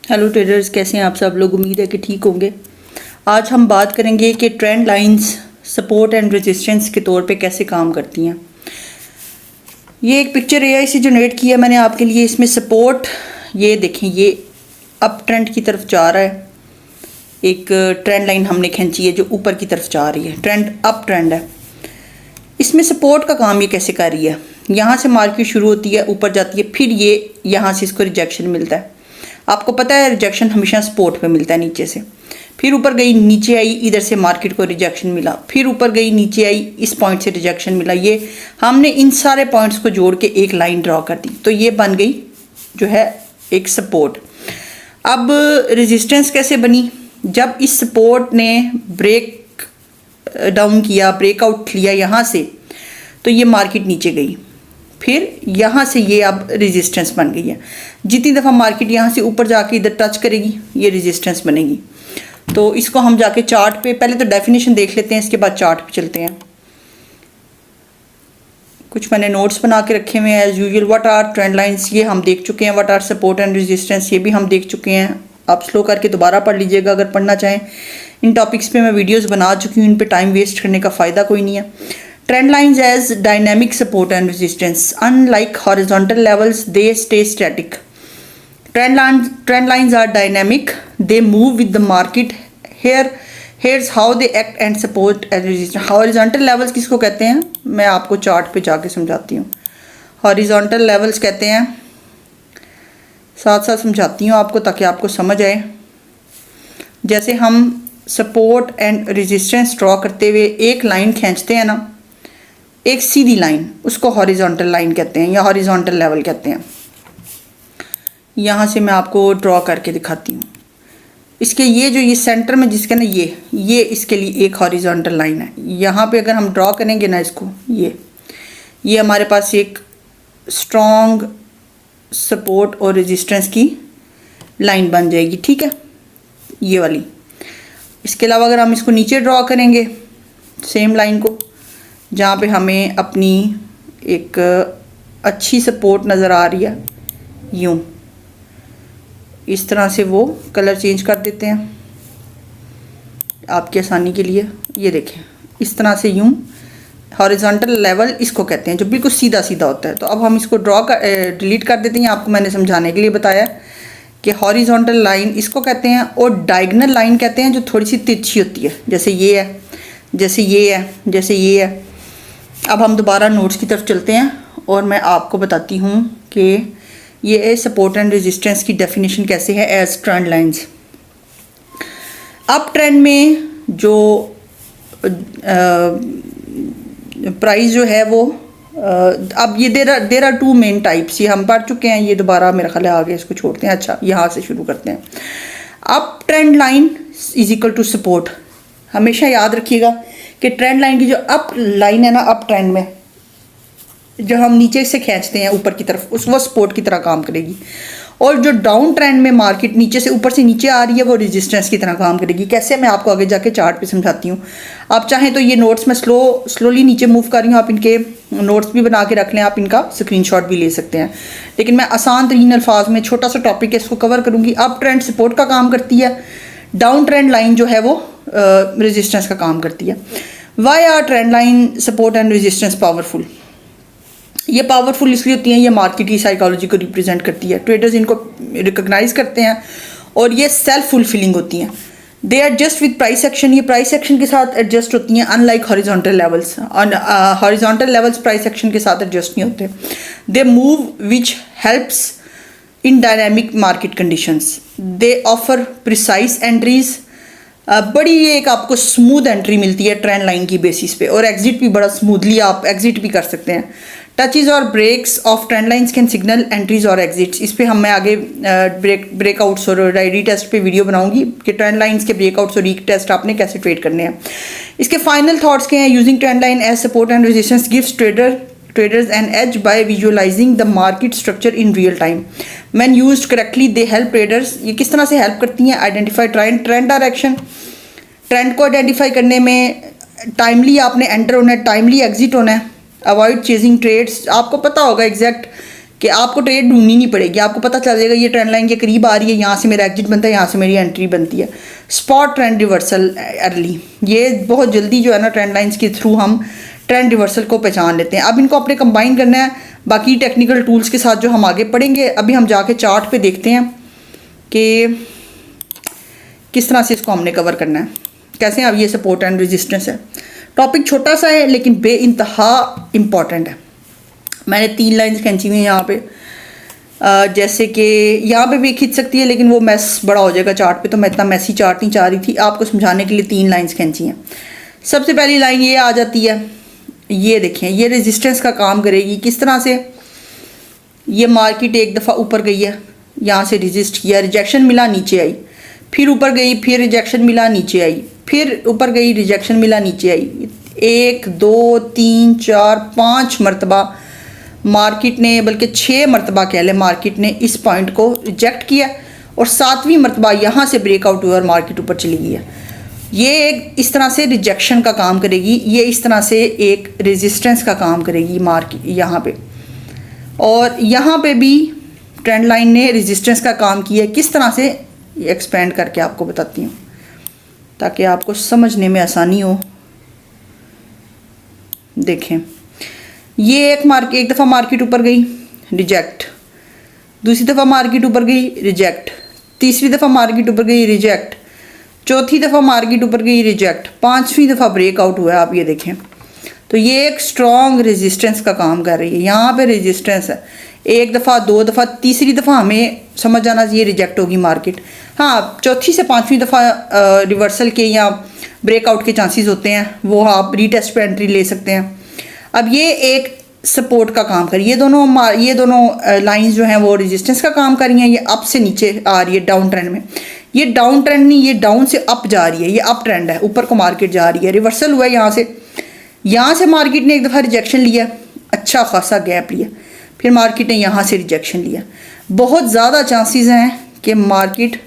Hello traders, कैसे हैं आप सब लोग। उम्मीद है कि ठीक होंगे। आज हम बात करेंगे कि trend lines support and resistance के तौर पे कैसे काम करती हैं। ये एक पिक्चर एआई से जनरेट किया मैंने आपके लिए। इसमें सपोर्ट ये देखें, ये अप ट्रेंड की तरफ जा रहा है। एक ट्रेंड लाइन हमने खींची है जो ऊपर की तरफ जा रही है, ट्रेंड अप ट्रेंड है। इसमें सपोर्ट का काम ये कैसे कर रही है, यहाँ से मार्केट शुरू होती है, ऊपर जाती है, फिर ये यहाँ से इसको रिजेक्शन मिलता है। आपको पता है रिजेक्शन हमेशा सपोर्ट पे मिलता है नीचे से। फिर ऊपर गई, नीचे आई, इधर से मार्केट को रिजेक्शन मिला, फिर ऊपर गई, नीचे आई, इस पॉइंट से रिजेक्शन मिला। ये हमने इन सारे पॉइंट्स को जोड़ के एक लाइन ड्रॉ कर दी, तो ये बन गई जो है एक सपोर्ट। अब रेजिस्टेंस कैसे बनी, जब इस सपोर्ट ने ब्रेक डाउन किया, ब्रेकआउट लिया यहाँ से, तो ये मार्केट नीचे गई। फिर यहाँ से ये अब रेजिस्टेंस बन गई है। जितनी दफ़ा मार्केट यहाँ से ऊपर जाके इधर टच करेगी ये रेजिस्टेंस बनेगी। तो इसको हम जाके चार्ट पे, पहले तो डेफिनेशन देख लेते हैं, इसके बाद चार्ट पे चलते हैं। कुछ मैंने नोट्स बना के रखे हुए हैं as usual. What are trend lines, ये हम देख चुके हैं। What are support and resistance, ये भी हम देख चुके हैं। आप स्लो करके दोबारा पढ़ लीजिएगा अगर पढ़ना चाहें। इन टॉपिक्स पे मैं वीडियोस बना चुकी हूँ, इन पे टाइम वेस्ट करने का फ़ायदा कोई नहीं है। Trend lines as dynamic support and resistance. Unlike horizontal levels, they stay static. Trend lines are dynamic. They move with the market. Here's how they act and support and resistance. Horizontal levels किसको कहते हैं, मैं आपको chart पे जाके समझाती हूँ। Horizontal levels कहते हैं, साथ साथ समझाती हूँ आपको ताकि आपको समझ आए। जैसे हम सपोर्ट एंड रेजिस्टेंस ड्रॉ करते हुए एक लाइन खींचते हैं ना, एक सीधी लाइन, उसको हॉरिजॉन्टल लाइन कहते हैं या हॉरिजॉन्टल लेवल कहते हैं। यहाँ से मैं आपको ड्रॉ करके दिखाती हूँ। इसके ये सेंटर में जिसका ना ये इसके लिए एक हॉरिजॉन्टल लाइन है। यहाँ पे अगर हम ड्रॉ करेंगे ना इसको, ये हमारे पास एक स्ट्रॉन्ग सपोर्ट और रेजिस्टेंस की लाइन बन जाएगी, ठीक है, ये वाली। इसके अलावा अगर हम इसको नीचे ड्रॉ करेंगे सेम लाइन को, जहाँ पे हमें अपनी एक अच्छी सपोर्ट नज़र आ रही है, यूँ इस तरह से वो कलर चेंज कर देते हैं आपकी आसानी के लिए। ये देखें, इस तरह से यूँ हॉरिजॉन्टल लेवल इसको कहते हैं, जो बिल्कुल सीधा सीधा होता है। तो अब हम इसको डिलीट कर देते हैं। आपको मैंने समझाने के लिए बताया कि हॉरिजॉन्टल लाइन इसको कहते हैं और डायगोनल लाइन कहते हैं जो थोड़ी सी तिरछी होती है, जैसे ये है, जैसे ये है, जैसे ये है। अब हम दोबारा नोट्स की तरफ चलते हैं और मैं आपको बताती हूँ कि ये सपोर्ट एंड रेजिस्टेंस की डेफिनेशन कैसे है as trend lines. Up trend में जो प्राइस जो है वो अब ये there are two main types, ये हम पढ़ चुके हैं। ये दोबारा मेरा ख्याल है आगे इसको छोड़ते हैं। अच्छा, यहाँ से शुरू करते हैं। Up trend line is equal to support. हमेशा याद रखिएगा कि ट्रेंड लाइन की जो अप लाइन है ना, अप ट्रेंड में जो हम नीचे से खींचते हैं ऊपर की तरफ, वो सपोर्ट की तरह काम करेगी। और जो डाउन ट्रेंड में मार्केट नीचे से ऊपर से नीचे आ रही है, वो रेजिस्टेंस की तरह काम करेगी। कैसे, मैं आपको आगे जाके चार्ट पे समझाती हूँ। आप चाहें तो ये नोट्स में स्लोली नीचे मूव कर रही हूँ, आप इनके नोट्स भी बना के रख लें, आप इनका स्क्रीनशॉट भी ले सकते हैं। लेकिन मैं आसान तरीन अल्फाज में छोटा सा टॉपिक है, इसको कवर करूँगी। अप ट्रेंड सपोर्ट का काम करती है, डाउन ट्रेंड लाइन जो है वो रेजिस्टेंस का काम करती है। Why are trend line support and resistance powerful. ये पावरफुल इसलिए होती हैं, ये मार्केट की साइकोलॉजी को रिप्रेजेंट करती है। ट्रेडर्स इनको रिकॉग्नाइज करते हैं और ये सेल्फ फुलफिलिंग होती हैं। दे एडजस्ट विद प्राइस एक्शन, ये प्राइस एक्शन के साथ एडजस्ट होती हैं। Unlike horizontal levels, horizontal levels price action के साथ एडजस्ट नहीं होते। They move which helps in dynamic market conditions. They offer precise entries, बड़ी ये एक आपको स्मूथ एंट्री मिलती है ट्रेंड लाइन की बेसिस पे, और एग्जिट भी बड़ा स्मूथली आप एग्जिट भी कर सकते हैं। टचेज और breaks of trend lines can signal entries और एग्जिट्स। इस पे हम मैं आगे ब्रेकआउट्स और रीटेस्ट पे वीडियो बनाऊंगी कि ट्रेंड लाइंस के ब्रेकआउट्स और रीटेस्ट आपने कैसे ट्रेड करने हैं। इसके फाइनल थॉट्स के हैं, using trend line as support and resistance gives traders an edge by visualizing the market structure in real time. When used correctly, they help traders. ये किस तरह से हेल्प करती हैं, आइडेंटिफाई ट्रेंड डायरेक्शन, ट्रेंड को identify करने में timely आपने एंटर होना है, टाइमली एग्जिट होना है, अवॉइड चेजिंग ट्रेड्स। आपको पता होगा एग्जैक्ट कि आपको ट्रेड ढूंढनी नहीं पड़ेगी, आपको पता चल जाएगा ये ट्रेंड लाइन के करीब आ रही है, यहाँ से मेरा एग्जिट बनता है, यहाँ से मेरी एंट्री बनती है। स्पॉट ट्रेंड रिवर्सल अर्ली, ये बहुत जल्दी जो है ना ट्रेंड लाइंस के थ्रू हम ट्रेंड रिवर्सल को पहचान लेते हैं। अब इनको अपने कंबाइन करना है बाकी टेक्निकल टूल्स के साथ जो हम आगे पढ़ेंगे। अभी हम जाके चार्ट पे देखते हैं कि किस तरह से इसको हमने कवर करना है, कैसे। अब ये सपोर्ट एंड रेजिस्टेंस है, टॉपिक छोटा सा है लेकिन बेइंतहा इम्पॉर्टेंट है। मैंने 3 लाइंस खींची हुई हैं यहाँ पे, जैसे कि यहाँ पे भी खींच सकती है लेकिन वो मैस बड़ा हो जाएगा चार्ट पे, तो मैं इतना मैसी चार्ट नहीं चाह रही थी, आपको समझाने के लिए 3 लाइंस खींची हैं। सबसे पहली लाइन ये आ जाती है, ये देखें, ये रेजिस्टेंस का काम करेगी किस तरह से। ये मार्केट एक दफ़ा ऊपर गई है, यहाँ से रेजिस्ट किया, रिजेक्शन मिला, नीचे आई, फिर ऊपर गई, फिर रिजेक्शन मिला, नीचे आई, फिर ऊपर गई, रिजेक्शन मिला, नीचे आई। 1 2 3 4 5 मरतबा मार्केट ने, बल्कि 6 मरतबा कह लें, मार्केट ने इस पॉइंट को रिजेक्ट किया और 7वीं मरतबा यहाँ से ब्रेकआउट हुआ और मार्केट ऊपर चली गई है। ये एक इस तरह से रिजेक्शन का काम करेगी, ये इस तरह से एक रेजिस्टेंस का काम करेगी मार्केट यहाँ पे, और यहाँ पे भी ट्रेंड लाइन ने रेजिस्टेंस का काम किया। किस तरह से एक्सपेंड करके आपको बताती हूँ ताकि आपको समझने में आसानी हो। देखें, ये एक दफ़ा मार्केट ऊपर गई, रिजेक्ट, दूसरी दफ़ा मार्केट ऊपर गई, रिजेक्ट, तीसरी दफ़ा मार्केट ऊपर गई, रिजेक्ट, चौथी दफ़ा मार्केट ऊपर गई, रिजेक्ट, 5वीं दफ़ा ब्रेकआउट हुआ है। आप ये देखें, तो ये एक स्ट्रॉन्ग रेजिस्टेंस का काम कर रही है। यहाँ पे रेजिस्टेंस है, 1 दफ़ा, 2 दफ़ा, तीसरी दफ़ा हमें समझ जाना चाहिए रिजेक्ट होगी मार्केट। हाँ, चौथी से 5वीं दफ़ा रिवर्सल के या ब्रेकआउट के चांसेस होते हैं, वो आप रीटेस्ट पे एंट्री ले सकते हैं। अब ये एक सपोर्ट का काम कर, ये दोनों लाइंस जो हैं वो रेजिस्टेंस का काम कर रही हैं। ये अप से नीचे आ रही है डाउन ट्रेंड में, ये डाउन ट्रेंड नहीं, ये डाउन से अप जा रही है, ये अप ट्रेंड है, ऊपर को मार्केट जा रही है। रिवर्सल हुआ है यहाँ से मार्केट ने एक दफ़ा रिजेक्शन लिया, अच्छा खासा गैप लिया, फिर मार्केट ने यहाँ से रिजेक्शन लिया। बहुत ज़्यादा चांसेस हैं कि मार्केट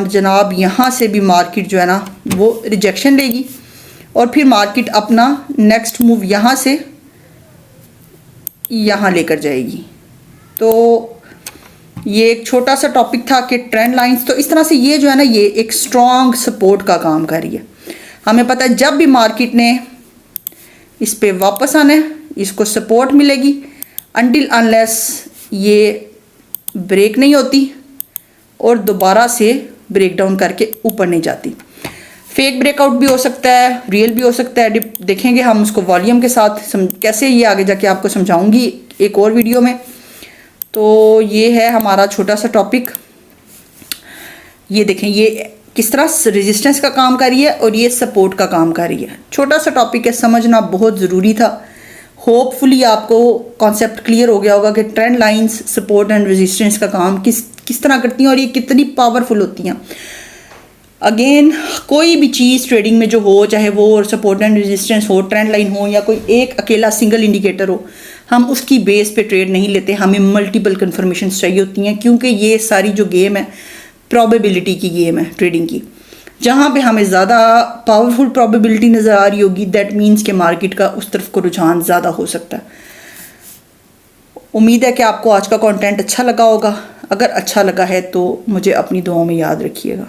जनाब यहाँ से भी मार्केट जो है ना वो रिजेक्शन लेगी और फिर मार्केट अपना नेक्स्ट मूव यहाँ से यहाँ लेकर जाएगी। तो ये एक छोटा सा टॉपिक था कि ट्रेंड लाइंस, तो इस तरह से ये जो है ना ये एक स्ट्रॉन्ग सपोर्ट का काम कर रही है। हमें पता है जब भी मार्केट ने इस पे वापस आना है, इसको सपोर्ट मिलेगी अनटिल अनलेस ये ब्रेक नहीं होती और दोबारा से ब्रेक डाउन करके ऊपर नहीं जाती। फेक ब्रेकआउट भी हो सकता है, रियल भी हो सकता है, देखेंगे हम उसको वॉल्यूम के साथ कैसे, ये आगे जाके आपको समझाऊंगी एक और वीडियो में। तो ये है हमारा छोटा सा टॉपिक। ये देखें, ये किस तरह रेजिस्टेंस का काम कर रही है और ये सपोर्ट का काम कर रही है। छोटा सा टॉपिक है, समझना बहुत ज़रूरी था। होपफुली आपको कॉन्सेप्ट क्लियर हो गया होगा कि trend lines support and resistance का काम किस तरह करती हैं और ये कितनी पावरफुल होती हैं। अगेन, कोई भी चीज़ ट्रेडिंग में जो हो, चाहे वो सपोर्ट एंड रेजिस्टेंस हो, ट्रेंड लाइन हो, या कोई एक अकेला सिंगल इंडिकेटर हो, हम उसकी बेस पे ट्रेड नहीं लेते, हमें मल्टीपल कन्फर्मेशन चाहिए होती हैं, क्योंकि ये सारी जो गेम है प्रोबेबिलिटी की गेम है ट्रेडिंग की। जहाँ पे हमें ज़्यादा पावरफुल प्रोबेबिलिटी नज़र आ रही होगी, दैट मीन्स कि मार्केट का उस तरफ को रुझान ज़्यादा हो सकता है। उम्मीद है कि आपको आज का कंटेंट अच्छा लगा होगा। अगर अच्छा लगा है तो मुझे अपनी दुआओं में याद रखिएगा।